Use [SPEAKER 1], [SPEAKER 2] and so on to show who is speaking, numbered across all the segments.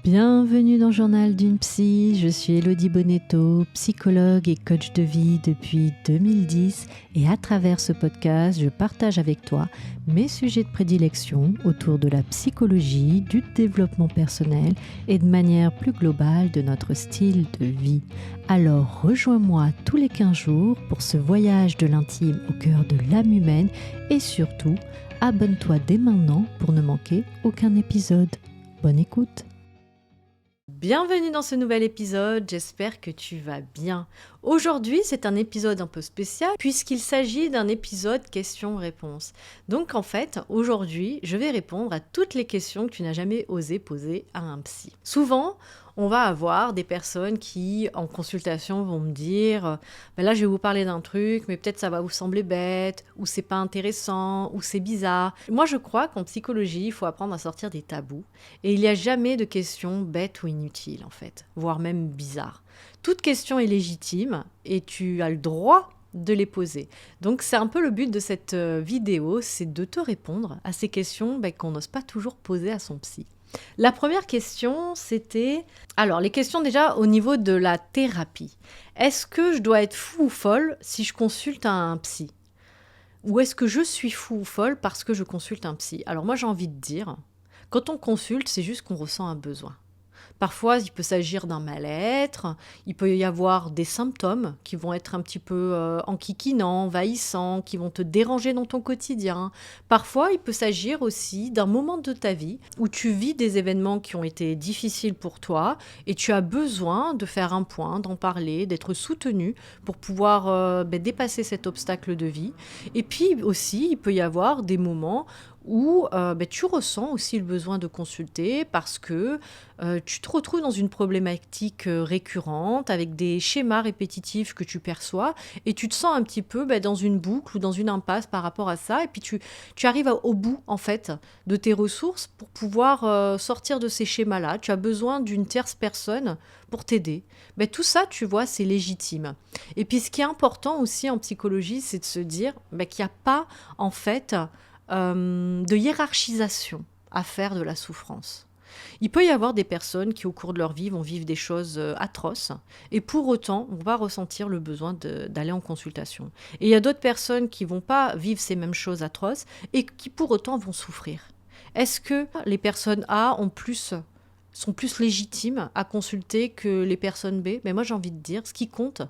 [SPEAKER 1] Bienvenue dans Journal d'une psy, je suis Elodie Bonetto, psychologue et coach de vie depuis 2010 et à travers ce podcast, je partage avec toi mes sujets de prédilection autour de la psychologie, du développement personnel et de manière plus globale de notre style de vie. Alors rejoins-moi tous les 15 jours pour ce voyage de l'intime au cœur de l'âme humaine et surtout, abonne-toi dès maintenant pour ne manquer aucun épisode. Bonne écoute! Bienvenue dans ce nouvel épisode, j'espère que tu vas bien. Aujourd'hui, c'est un épisode un peu spécial puisqu'il s'agit d'un épisode questions-réponses. Donc en fait, aujourd'hui, je vais répondre à toutes les questions que tu n'as jamais osé poser à un psy. Souvent, on va avoir des personnes qui, en consultation, vont me dire là, je vais vous parler d'un truc, mais peut-être ça va vous sembler bête, ou c'est pas intéressant, ou c'est bizarre. Moi, je crois qu'en psychologie, il faut apprendre à sortir des tabous. Et il n'y a jamais de questions bêtes ou inutiles, en fait, voire même bizarres. Toute question est légitime et tu as le droit de les poser. Donc, c'est un peu le but de cette vidéo, c'est de te répondre à ces questions qu'on n'ose pas toujours poser à son psy. La première question, c'était... Alors, les questions déjà au niveau de la thérapie. Est-ce que je dois être fou ou folle si je consulte un psy ? Ou est-ce que je suis fou ou folle parce que je consulte un psy ? Alors moi, j'ai envie de dire, quand on consulte, c'est juste qu'on ressent un besoin. Parfois, il peut s'agir d'un mal-être, il peut y avoir des symptômes qui vont être un petit peu enquiquinants, envahissants, qui vont te déranger dans ton quotidien. Parfois, il peut s'agir aussi d'un moment de ta vie où tu vis des événements qui ont été difficiles pour toi et tu as besoin de faire un point, d'en parler, d'être soutenu pour pouvoir dépasser cet obstacle de vie. Et puis aussi, il peut y avoir des moments où tu ressens aussi le besoin de consulter parce que tu te retrouves dans une problématique récurrente avec des schémas répétitifs que tu perçois et tu te sens un petit peu dans une boucle ou dans une impasse par rapport à ça et puis tu arrives au bout en fait de tes ressources pour pouvoir sortir de ces schémas-là. Tu as besoin d'une tierce personne pour t'aider. Tout ça, tu vois, c'est légitime. Et puis ce qui est important aussi en psychologie, c'est de se dire qu'il n'y a pas en fait de hiérarchisation à faire de la souffrance. Il peut y avoir des personnes qui, au cours de leur vie, vont vivre des choses atroces et pour autant, on va ressentir le besoin d'aller en consultation. Et il y a d'autres personnes qui ne vont pas vivre ces mêmes choses atroces et qui, pour autant, vont souffrir. Est-ce que les personnes A sont plus légitimes à consulter que les personnes B ? Mais moi, j'ai envie de dire, ce qui compte,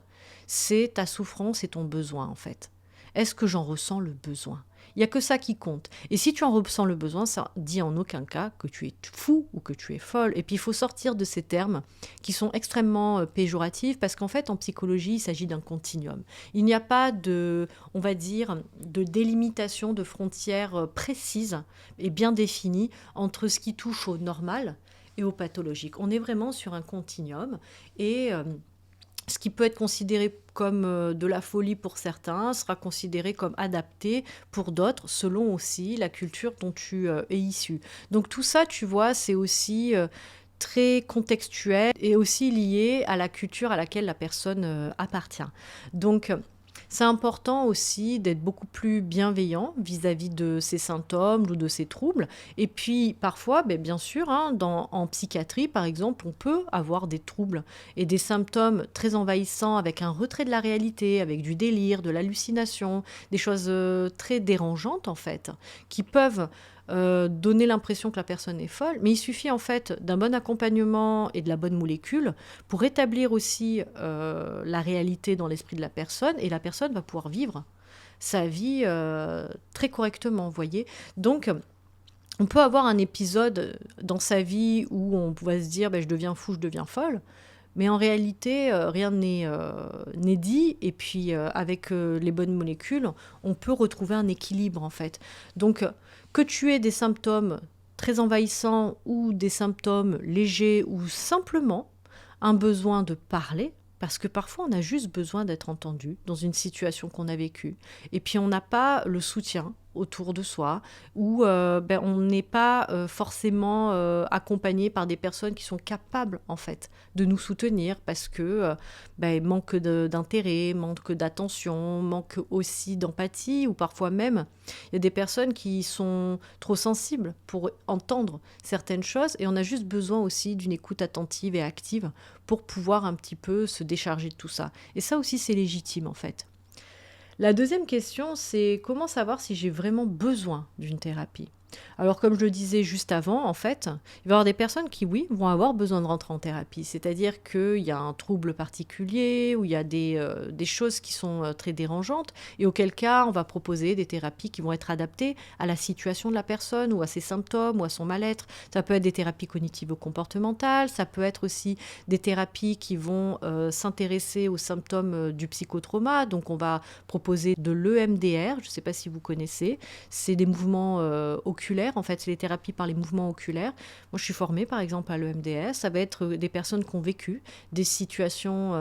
[SPEAKER 1] c'est ta souffrance et ton besoin, en fait. Est-ce que j'en ressens le besoin ? Il n'y a que ça qui compte. Et si tu en ressens le besoin, ça dit en aucun cas que tu es fou ou que tu es folle. Et puis il faut sortir de ces termes qui sont extrêmement péjoratifs parce qu'en fait, en psychologie, il s'agit d'un continuum. Il n'y a pas de délimitation de frontières précises et bien définies entre ce qui touche au normal et au pathologique. On est vraiment sur un continuum et... ce qui peut être considéré comme de la folie pour certains sera considéré comme adapté pour d'autres, selon aussi la culture dont tu es issu. Donc tout ça, tu vois, c'est aussi très contextuel et aussi lié à la culture à laquelle la personne appartient. Donc c'est important aussi d'être beaucoup plus bienveillant vis-à-vis de ces symptômes ou de ces troubles. Et puis parfois, bien sûr, en psychiatrie par exemple, on peut avoir des troubles et des symptômes très envahissants avec un retrait de la réalité, avec du délire, de l'hallucination, des choses très dérangeantes en fait, qui peuvent donner l'impression que la personne est folle, mais il suffit en fait d'un bon accompagnement et de la bonne molécule pour établir aussi la réalité dans l'esprit de la personne et la personne va pouvoir vivre sa vie très correctement, vous voyez. Donc, on peut avoir un épisode dans sa vie où on va se dire je deviens fou, je deviens folle, mais en réalité, rien n'est dit. Et puis, avec les bonnes molécules, on peut retrouver un équilibre, en fait. Donc, que tu aies des symptômes très envahissants ou des symptômes légers ou simplement un besoin de parler, parce que parfois, on a juste besoin d'être entendu dans une situation qu'on a vécue. Et puis, on n'a pas le soutien autour de soi, où on n'est pas forcément accompagné par des personnes qui sont capables en fait de nous soutenir parce que manque d'intérêt, manque d'attention, manque aussi d'empathie, ou parfois même il y a des personnes qui sont trop sensibles pour entendre certaines choses, et on a juste besoin aussi d'une écoute attentive et active pour pouvoir un petit peu se décharger de tout ça. Et ça aussi, c'est légitime en fait. La deuxième question, c'est comment savoir si j'ai vraiment besoin d'une thérapie ? Alors, comme je le disais juste avant, en fait, il va y avoir des personnes qui, oui, vont avoir besoin de rentrer en thérapie. C'est-à-dire qu'il y a un trouble particulier, ou il y a des choses qui sont très dérangeantes, et auquel cas, on va proposer des thérapies qui vont être adaptées à la situation de la personne, ou à ses symptômes, ou à son mal-être. Ça peut être des thérapies cognitivo-comportementales, ça peut être aussi des thérapies qui vont s'intéresser aux symptômes du psychotrauma. Donc, on va proposer de l'EMDR, je ne sais pas si vous connaissez, c'est des mouvements oculaires, en fait, c'est les thérapies par les mouvements oculaires. Moi, je suis formée, par exemple, à l'EMDR. Ça va être des personnes qui ont vécu des situations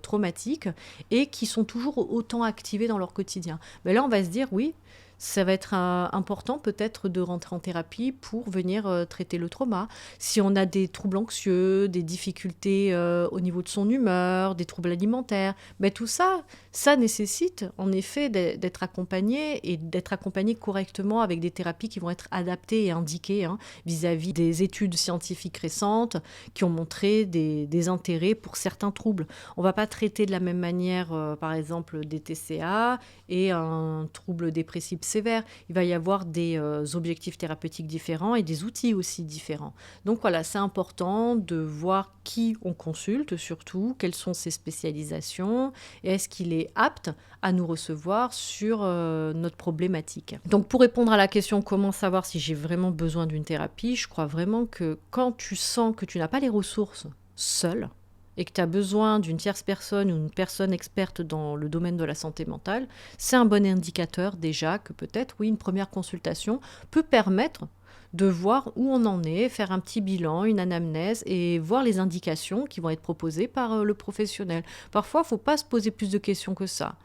[SPEAKER 1] traumatiques et qui sont toujours autant activées dans leur quotidien. Mais là, on va se dire, oui, ça va être important peut-être de rentrer en thérapie pour venir traiter le trauma. Si on a des troubles anxieux, des difficultés au niveau de son humeur, des troubles alimentaires, tout ça, ça nécessite en effet d'être accompagné, et d'être accompagné correctement avec des thérapies qui vont être adaptées et indiquées vis-à-vis des études scientifiques récentes qui ont montré des intérêts pour certains troubles. On ne va pas traiter de la même manière, par exemple, des TCA et un trouble dépressif sévère. Il va y avoir des objectifs thérapeutiques différents et des outils aussi différents. Donc voilà, c'est important de voir qui on consulte surtout, quelles sont ses spécialisations, et est-ce qu'il est apte à nous recevoir sur notre problématique. Donc pour répondre à la question comment savoir si j'ai vraiment besoin d'une thérapie, je crois vraiment que quand tu sens que tu n'as pas les ressources seul, et que tu as besoin d'une tierce personne ou une personne experte dans le domaine de la santé mentale, c'est un bon indicateur déjà que peut-être, oui, une première consultation peut permettre de voir où on en est, faire un petit bilan, une anamnèse, et voir les indications qui vont être proposées par le professionnel. Parfois, il ne faut pas se poser plus de questions que ça.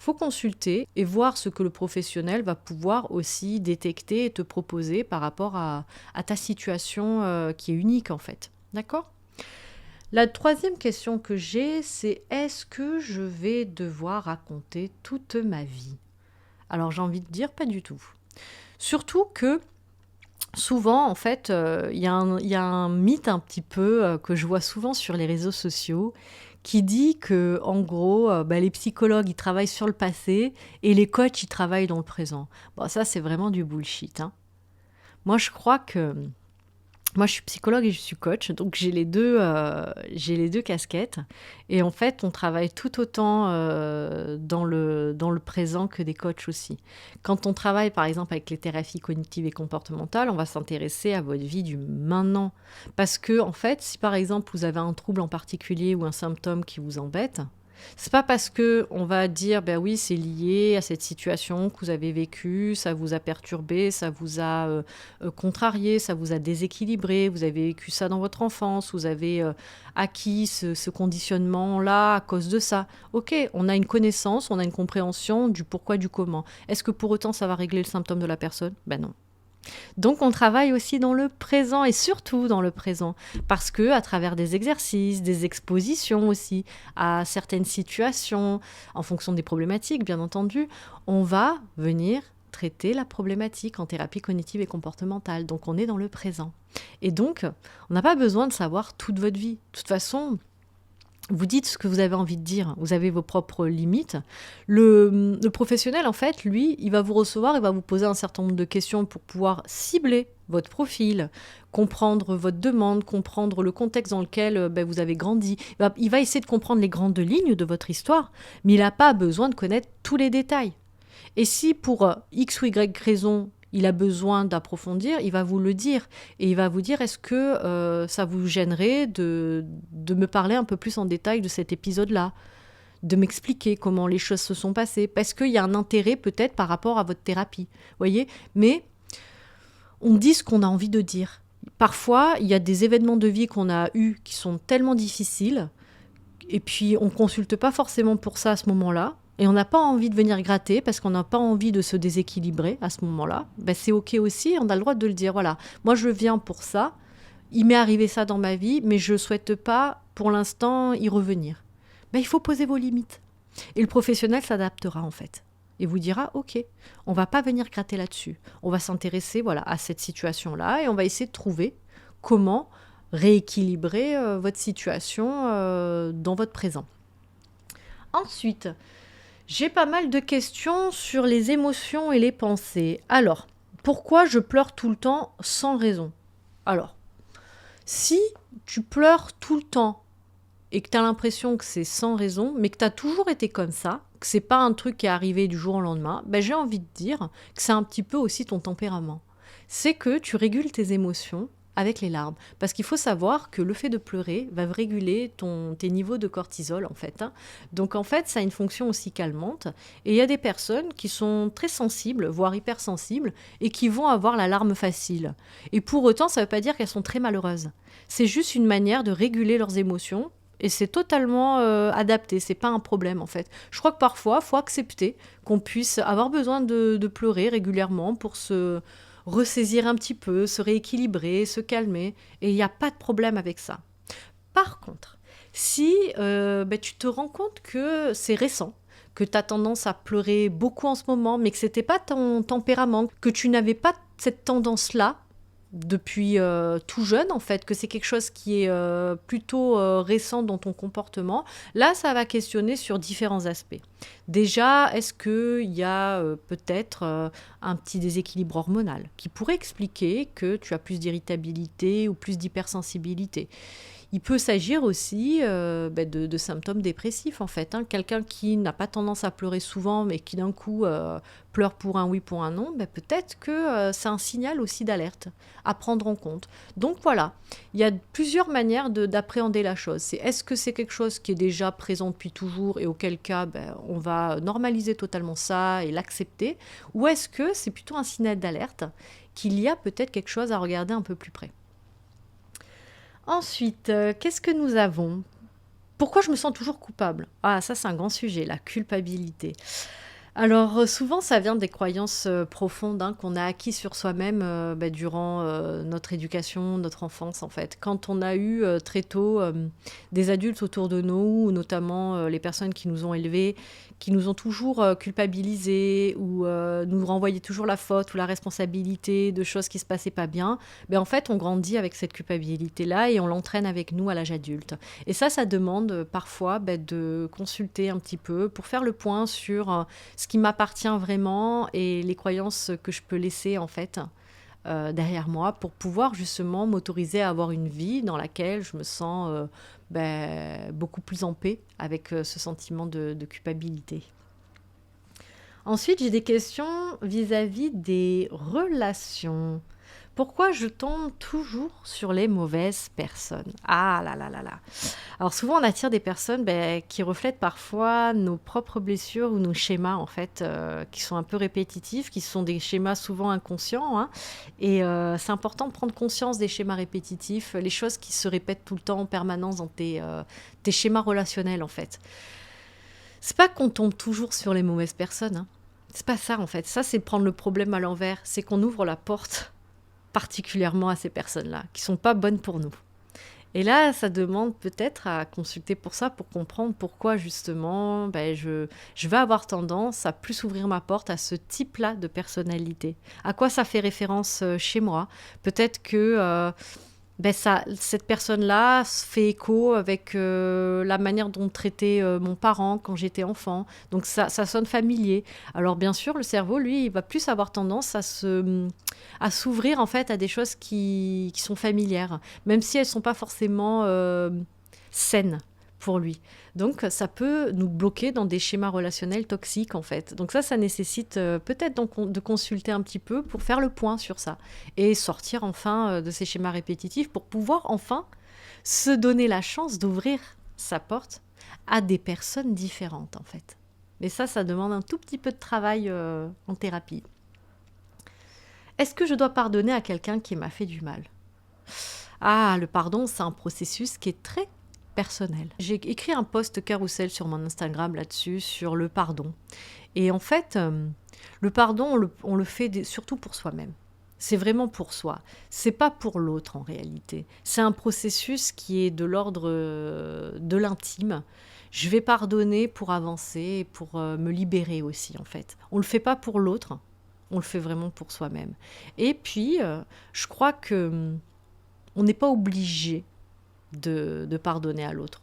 [SPEAKER 1] Il faut consulter et voir ce que le professionnel va pouvoir aussi détecter et te proposer par rapport à ta situation qui est unique en fait. D'accord ? La troisième question que j'ai, c'est est-ce que je vais devoir raconter toute ma vie ? Alors j'ai envie de dire pas du tout. Surtout que souvent, en fait, y a un mythe un petit peu que je vois souvent sur les réseaux sociaux qui dit que, en gros, les psychologues, ils travaillent sur le passé et les coachs, ils travaillent dans le présent. Bon, ça, c'est vraiment du bullshit, hein. Moi, je crois que... Moi, je suis psychologue et je suis coach, donc j'ai les deux casquettes. Et en fait, on travaille tout autant dans le présent que des coachs aussi. Quand on travaille, par exemple, avec les thérapies cognitives et comportementales, on va s'intéresser à votre vie du maintenant. Parce que, en fait, si par exemple, vous avez un trouble en particulier ou un symptôme qui vous embête, c'est pas parce que on va dire oui, c'est lié à cette situation que vous avez vécue, ça vous a perturbé, ça vous a contrarié, ça vous a déséquilibré, vous avez vécu ça dans votre enfance, vous avez acquis ce conditionnement-là à cause de ça. Ok, on a une connaissance, on a une compréhension du pourquoi, du comment. Est-ce que pour autant ça va régler le symptôme de la personne ? Non. Donc on travaille aussi dans le présent, et surtout dans le présent, parce que à travers des exercices, des expositions aussi à certaines situations, en fonction des problématiques bien entendu, on va venir traiter la problématique en thérapie cognitive et comportementale. Donc on est dans le présent. Et donc on n'a pas besoin de savoir toute votre vie. De toute façon, vous dites ce que vous avez envie de dire, vous avez vos propres limites. Le professionnel, en fait, lui, il va vous recevoir, il va vous poser un certain nombre de questions pour pouvoir cibler votre profil, comprendre votre demande, comprendre le contexte dans lequel vous avez grandi. Il va essayer de comprendre les grandes lignes de votre histoire, mais il n'a pas besoin de connaître tous les détails. Et si pour X ou Y raison, il a besoin d'approfondir, il va vous le dire. Et il va vous dire, est-ce que ça vous gênerait de me parler un peu plus en détail de cet épisode-là ? De m'expliquer comment les choses se sont passées ? Parce qu'il y a un intérêt peut-être par rapport à votre thérapie. Voyez ? Mais on dit ce qu'on a envie de dire. Parfois, il y a des événements de vie qu'on a eus qui sont tellement difficiles, et puis on ne consulte pas forcément pour ça à ce moment-là. et on n'a pas envie de venir gratter parce qu'on n'a pas envie de se déséquilibrer à ce moment-là, ben c'est OK aussi, on a le droit de le dire. Voilà, moi je viens pour ça, il m'est arrivé ça dans ma vie, mais je ne souhaite pas pour l'instant y revenir. Ben, il faut poser vos limites. Et le professionnel s'adaptera en fait. Et vous dira, OK, on va pas venir gratter là-dessus. On va s'intéresser voilà, à cette situation-là et on va essayer de trouver comment rééquilibrer votre situation dans votre présent. Ensuite, j'ai pas mal de questions sur les émotions et les pensées. Alors, pourquoi je pleure tout le temps sans raison? Alors, si tu pleures tout le temps et que tu as l'impression que c'est sans raison, mais que tu as toujours été comme ça, que c'est pas un truc qui est arrivé du jour au lendemain, ben j'ai envie de dire que c'est un petit peu aussi ton tempérament. C'est que tu régules tes émotions avec les larmes. Parce qu'il faut savoir que le fait de pleurer va réguler tes niveaux de cortisol, en fait. Donc, en fait, ça a une fonction aussi calmante. Et il y a des personnes qui sont très sensibles, voire hypersensibles, et qui vont avoir la larme facile. Et pour autant, ça ne veut pas dire qu'elles sont très malheureuses. C'est juste une manière de réguler leurs émotions. Et c'est totalement adapté, c'est pas un problème en fait. Je crois que parfois, il faut accepter qu'on puisse avoir besoin de pleurer régulièrement pour se ressaisir un petit peu, se rééquilibrer, se calmer. Et il n'y a pas de problème avec ça. Par contre, si tu te rends compte que c'est récent, que tu as tendance à pleurer beaucoup en ce moment, mais que ce n'était pas ton tempérament, que tu n'avais pas cette tendance-là, depuis tout jeune en fait, que c'est quelque chose qui est plutôt récent dans ton comportement, là ça va questionner sur différents aspects. Déjà, est-ce qu'il y a peut-être un petit déséquilibre hormonal qui pourrait expliquer que tu as plus d'irritabilité ou plus d'hypersensibilité? Il peut s'agir aussi de symptômes dépressifs en fait. Quelqu'un qui n'a pas tendance à pleurer souvent mais qui d'un coup pleure pour un oui, pour un non, peut-être que c'est un signal aussi d'alerte à prendre en compte. Donc voilà, il y a plusieurs manières d'appréhender la chose. Est-ce que c'est quelque chose qui est déjà présent depuis toujours et auquel cas on va normaliser totalement ça et l'accepter, ou est-ce que c'est plutôt un signal d'alerte qu'il y a peut-être quelque chose à regarder un peu plus près? Ensuite, qu'est-ce que nous avons? Pourquoi je me sens toujours coupable? Ah, ça, c'est un grand sujet, la culpabilité. Alors, souvent, ça vient des croyances profondes qu'on a acquises sur soi-même durant notre éducation, notre enfance, en fait. Quand on a eu très tôt des adultes autour de nous, notamment les personnes qui nous ont élevés, qui nous ont toujours culpabilisés ou nous renvoyaient toujours la faute ou la responsabilité de choses qui se passaient pas bien, en fait, on grandit avec cette culpabilité-là et on l'entraîne avec nous à l'âge adulte. Et ça demande parfois de consulter un petit peu pour faire le point sur ce qui m'appartient vraiment et les croyances que je peux laisser en fait derrière moi pour pouvoir justement m'autoriser à avoir une vie dans laquelle je me sens beaucoup plus en paix avec ce sentiment de culpabilité. Ensuite, j'ai des questions vis-à-vis des relations. Pourquoi je tombe toujours sur les mauvaises personnes? Ah là là là là. Alors souvent, on attire des personnes qui reflètent parfois nos propres blessures ou nos schémas, en fait, qui sont un peu répétitifs, qui sont des schémas souvent inconscients. Et c'est important de prendre conscience des schémas répétitifs, les choses qui se répètent tout le temps en permanence dans tes schémas relationnels, en fait. C'est pas qu'on tombe toujours sur les mauvaises personnes. C'est pas ça, en fait. Ça, c'est prendre le problème à l'envers. C'est qu'on ouvre la porte particulièrement à ces personnes-là, qui sont pas bonnes pour nous. Et là, ça demande peut-être à consulter pour ça, pour comprendre pourquoi justement je vais avoir tendance à plus ouvrir ma porte à ce type-là de personnalité. À quoi ça fait référence chez moi? Peut-être que cette personne-là se fait écho avec la manière dont traitait mon parent quand j'étais enfant. Donc ça sonne familier. Alors bien sûr, le cerveau, lui, il va plus avoir tendance à s'ouvrir en fait à des choses qui sont familières, même si elles ne sont pas forcément saines pour lui. Donc ça peut nous bloquer dans des schémas relationnels toxiques en fait. Donc ça nécessite peut-être de consulter un petit peu pour faire le point sur ça et sortir enfin de ces schémas répétitifs pour pouvoir enfin se donner la chance d'ouvrir sa porte à des personnes différentes en fait. Mais ça demande un tout petit peu de travail en thérapie. Est-ce que je dois pardonner à quelqu'un qui m'a fait du mal? Ah, le pardon, c'est un processus qui est très personnel. J'ai écrit un post carrousel sur mon Instagram là-dessus, sur le pardon. Et en fait, le pardon, on le fait surtout pour soi-même. C'est vraiment pour soi. C'est pas pour l'autre en réalité. C'est un processus qui est de l'ordre de l'intime. Je vais pardonner pour avancer et pour me libérer aussi en fait. On le fait pas pour l'autre, on le fait vraiment pour soi-même. Et puis, je crois que on n'est pas obligé de pardonner à l'autre.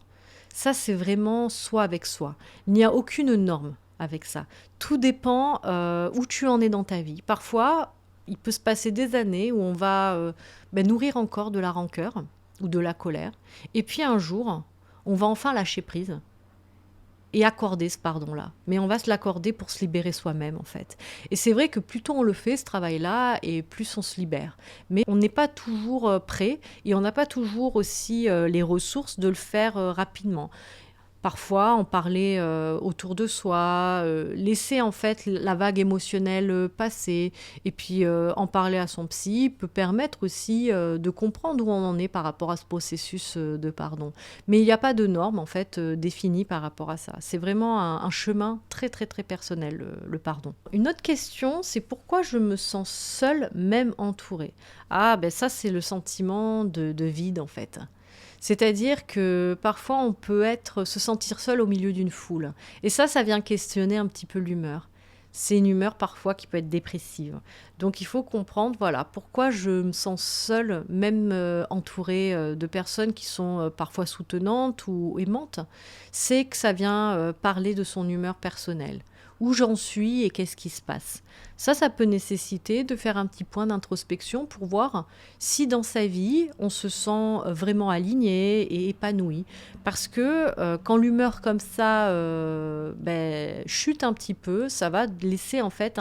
[SPEAKER 1] Ça, c'est vraiment soi avec soi. Il n'y a aucune norme avec ça. Tout dépend où tu en es dans ta vie. Parfois, il peut se passer des années où on va nourrir encore de la rancœur ou de la colère. Et puis un jour, on va enfin lâcher prise et accorder ce pardon-là. Mais on va se l'accorder pour se libérer soi-même, en fait. Et c'est vrai que plus tôt on le fait, ce travail-là, et plus on se libère. Mais on n'est pas toujours prêt, et on n'a pas toujours aussi les ressources de le faire rapidement. Parfois, en parler autour de soi, laisser en fait la vague émotionnelle passer, et puis en parler à son psy peut permettre aussi de comprendre où on en est par rapport à ce processus de pardon. Mais il n'y a pas de norme en fait définie par rapport à ça. C'est vraiment un chemin très très très personnel, le pardon. Une autre question, c'est pourquoi je me sens seule, même entourée. Ah, ben ça c'est le sentiment de vide en fait. C'est-à-dire que parfois on peut se sentir seul au milieu d'une foule. Et ça vient questionner un petit peu l'humeur. C'est une humeur parfois qui peut être dépressive. Donc il faut comprendre, voilà, pourquoi je me sens seule, même entourée de personnes qui sont parfois soutenantes ou aimantes. C'est que ça vient parler de son humeur personnelle. Où j'en suis et qu'est-ce qui se passe. Ça peut nécessiter de faire un petit point d'introspection pour voir si dans sa vie, on se sent vraiment aligné et épanoui. Parce que quand l'humeur comme ça chute un petit peu, ça va laisser en fait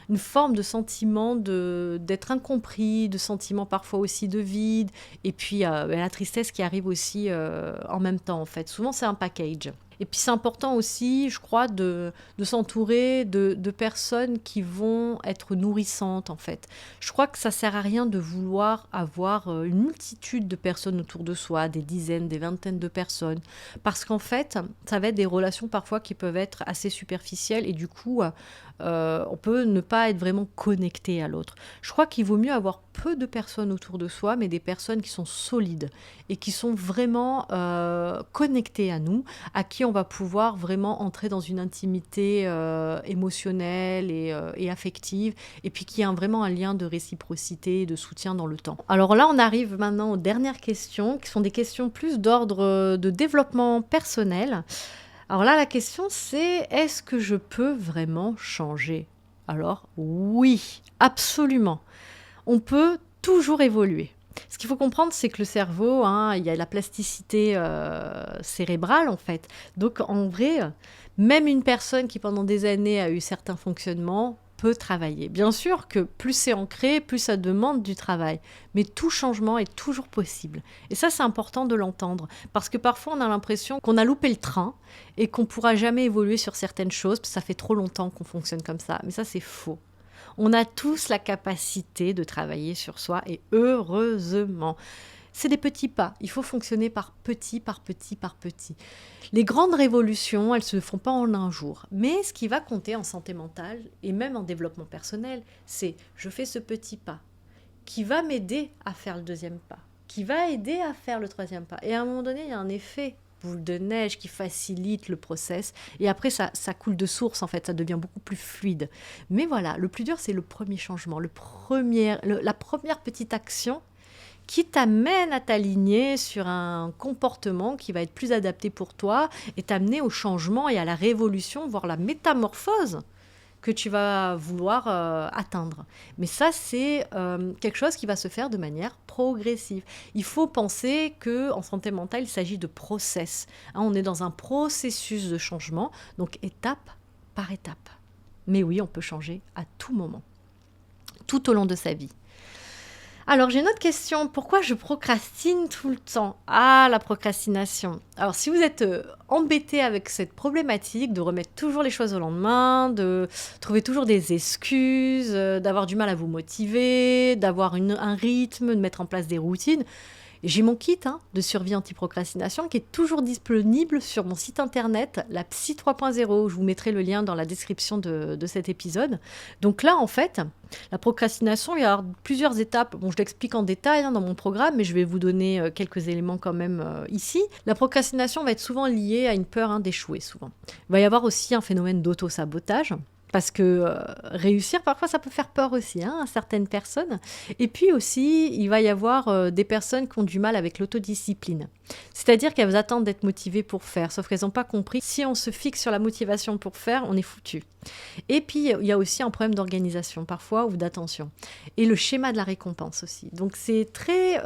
[SPEAKER 1] une forme de sentiment d'être incompris, de sentiment parfois aussi de vide, et puis la tristesse qui arrive aussi en même temps en fait. Souvent c'est un package. Et puis c'est important aussi, je crois, de s'entourer de personnes qui vont être nourrissantes en fait. Je crois que ça sert à rien de vouloir avoir une multitude de personnes autour de soi, des dizaines, des vingtaines de personnes, parce qu'en fait, ça va être des relations parfois qui peuvent être assez superficielles et du coup, on peut ne pas être vraiment connecté à l'autre. Je crois qu'il vaut mieux avoir peu de personnes autour de soi, mais des personnes qui sont solides et qui sont vraiment connectées à nous, à qui on va pouvoir vraiment entrer dans une intimité émotionnelle et affective, et puis qui a vraiment un lien de réciprocité et de soutien dans le temps. Alors là, on arrive maintenant aux dernières questions, qui sont des questions plus d'ordre de développement personnel. Alors là, la question, c'est est-ce que je peux vraiment changer? Alors oui, absolument. On peut toujours évoluer. Ce qu'il faut comprendre, c'est que le cerveau, il y a la plasticité cérébrale en fait. Donc en vrai, même une personne qui pendant des années a eu certains fonctionnements peut travailler. Bien sûr que plus c'est ancré, plus ça demande du travail. Mais tout changement est toujours possible. Et ça, c'est important de l'entendre. Parce que parfois, on a l'impression qu'on a loupé le train et qu'on ne pourra jamais évoluer sur certaines choses, parce que ça fait trop longtemps qu'on fonctionne comme ça. Mais ça, c'est faux. On a tous la capacité de travailler sur soi et heureusement. C'est des petits pas. Il faut fonctionner par petit, par petit, par petit. Les grandes révolutions, elles ne se font pas en un jour. Mais ce qui va compter en santé mentale et même en développement personnel, c'est je fais ce petit pas qui va m'aider à faire le deuxième pas, qui va aider à faire le troisième pas. Et à un moment donné, il y a un effet boule de neige qui facilite le process. Et après, ça coule de source, en fait. Ça devient beaucoup plus fluide. Mais voilà, le plus dur, c'est le premier changement, la première petite action qui t'amène à t'aligner sur un comportement qui va être plus adapté pour toi et t'amener au changement et à la révolution, voire la métamorphose que tu vas vouloir atteindre. Mais ça, c'est quelque chose qui va se faire de manière progressive. Il faut penser qu'en santé mentale, il s'agit de process. On est dans un processus de changement, donc étape par étape. Mais oui, on peut changer à tout moment, tout au long de sa vie. Alors, j'ai une autre question. Pourquoi je procrastine tout le temps? Ah, la procrastination. Alors, si vous êtes embêté avec cette problématique de remettre toujours les choses au lendemain, de trouver toujours des excuses, d'avoir du mal à vous motiver, d'avoir un rythme, de mettre en place des routines, J'ai mon kit de survie anti-procrastination qui est toujours disponible sur mon site internet, la Psy 3.0. Je vous mettrai le lien dans la description de cet épisode. Donc là, en fait, la procrastination, il y a plusieurs étapes. Bon, je l'explique en détail dans mon programme, mais je vais vous donner quelques éléments quand même ici. La procrastination va être souvent liée à une peur d'échouer, souvent. Il va y avoir aussi un phénomène d'auto-sabotage. Parce que réussir, parfois, ça peut faire peur aussi à certaines personnes. Et puis aussi, il va y avoir des personnes qui ont du mal avec l'autodiscipline. C'est-à-dire qu'elles attendent d'être motivées pour faire, sauf qu'elles n'ont pas compris. Si on se fixe sur la motivation pour faire, on est foutu. Et puis, il y a aussi un problème d'organisation, parfois, ou d'attention. Et le schéma de la récompense aussi. Donc, c'est très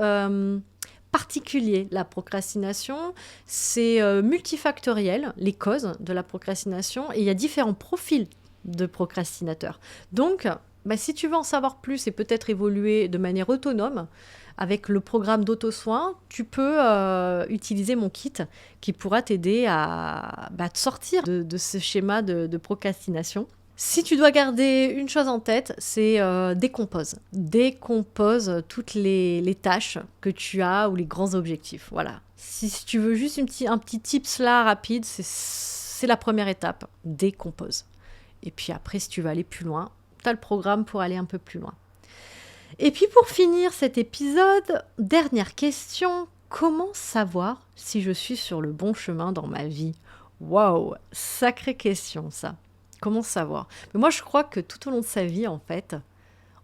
[SPEAKER 1] particulier, la procrastination. C'est multifactoriel, les causes de la procrastination. Et il y a différents profils de procrastinateurs. Donc, si tu veux en savoir plus et peut-être évoluer de manière autonome avec le programme d'auto-soin, tu peux utiliser mon kit qui pourra t'aider à te sortir de ce schéma de procrastination. Si tu dois garder une chose en tête, c'est décompose. Décompose toutes les tâches que tu as ou les grands objectifs. Voilà. Si tu veux juste un petit tips là rapide, c'est la première étape. Décompose. Et puis après, si tu veux aller plus loin, tu as le programme pour aller un peu plus loin. Et puis pour finir cet épisode, dernière question, comment savoir si je suis sur le bon chemin dans ma vie ? Waouh, sacrée question ça. Comment savoir ? Mais moi, je crois que tout au long de sa vie, en fait,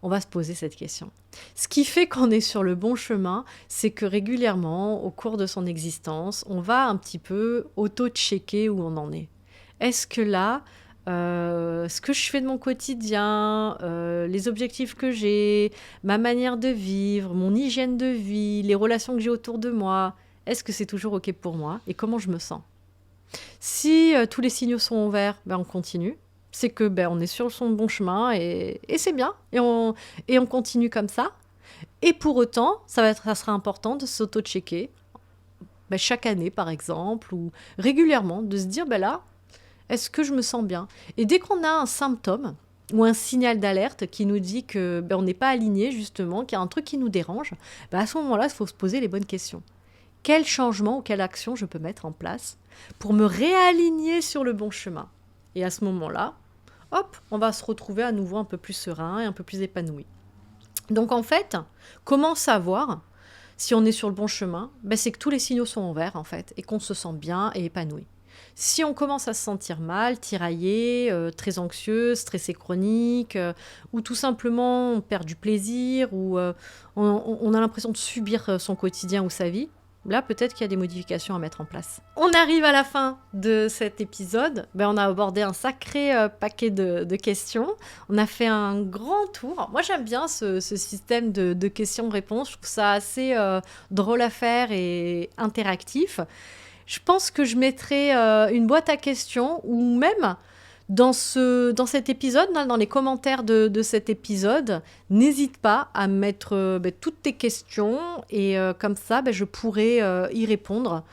[SPEAKER 1] on va se poser cette question. Ce qui fait qu'on est sur le bon chemin, c'est que régulièrement, au cours de son existence, on va un petit peu auto-checker où on en est. Est-ce que là, ce que je fais de mon quotidien, les objectifs que j'ai, ma manière de vivre, mon hygiène de vie, les relations que j'ai autour de moi, est-ce que c'est toujours OK pour moi et comment je me sens ? Si tous les signaux sont au vert, on continue. C'est que on est sur son bon chemin et c'est bien. Et on continue comme ça. Et pour autant, ça sera important de s'auto-checker chaque année, par exemple, ou régulièrement, de se dire, là, est-ce que je me sens bien ? Et dès qu'on a un symptôme ou un signal d'alerte qui nous dit que on n'est pas aligné, justement, qu'il y a un truc qui nous dérange, à ce moment-là, il faut se poser les bonnes questions. Quel changement ou quelle action je peux mettre en place pour me réaligner sur le bon chemin ? Et à ce moment-là, hop, on va se retrouver à nouveau un peu plus serein et un peu plus épanoui. Donc en fait, comment savoir si on est sur le bon chemin ? C'est que tous les signaux sont en vert, en fait, et qu'on se sent bien et épanoui. Si on commence à se sentir mal, tiraillé, très anxieux, stressé chronique, ou tout simplement on perd du plaisir, ou on a l'impression de subir son quotidien ou sa vie, là peut-être qu'il y a des modifications à mettre en place. On arrive à la fin de cet épisode. On a abordé un sacré paquet de questions. On a fait un grand tour. Moi j'aime bien ce système de questions-réponses. Je trouve ça assez drôle à faire et interactif. Je pense que je mettrai une boîte à questions ou même dans cet épisode, dans les commentaires de cet épisode, n'hésite pas à mettre toutes tes questions et comme ça, je pourrai y répondre.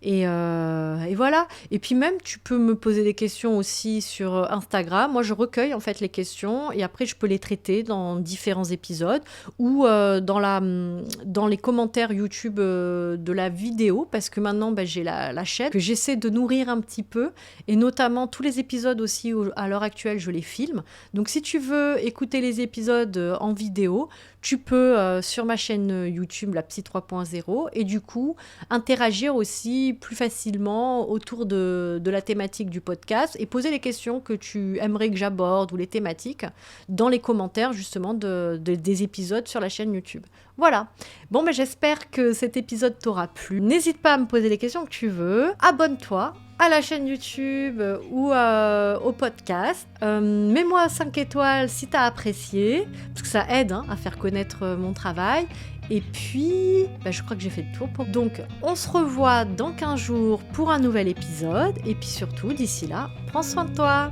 [SPEAKER 1] Et voilà. Et puis même, tu peux me poser des questions aussi sur Instagram. Moi, je recueille en fait les questions et après, je peux les traiter dans différents épisodes ou dans les commentaires YouTube de la vidéo parce que maintenant, j'ai la chaîne que j'essaie de nourrir un petit peu et notamment tous les épisodes aussi, à l'heure actuelle, je les filme. Donc, si tu veux écouter les épisodes en vidéo, tu peux sur ma chaîne YouTube, la Psy 3.0, et du coup, interagir aussi plus facilement autour de la thématique du podcast et poser les questions que tu aimerais que j'aborde ou les thématiques dans les commentaires justement des épisodes sur la chaîne YouTube. Voilà. Bon, j'espère que cet épisode t'aura plu. N'hésite pas à me poser les questions que tu veux. Abonne-toi à la chaîne YouTube ou au podcast. Mets-moi 5 étoiles si tu as apprécié, parce que ça aide à faire connaître mon travail. Et puis, je crois que j'ai fait le tour. Donc, on se revoit dans 15 jours pour un nouvel épisode. Et puis surtout, d'ici là, prends soin de toi.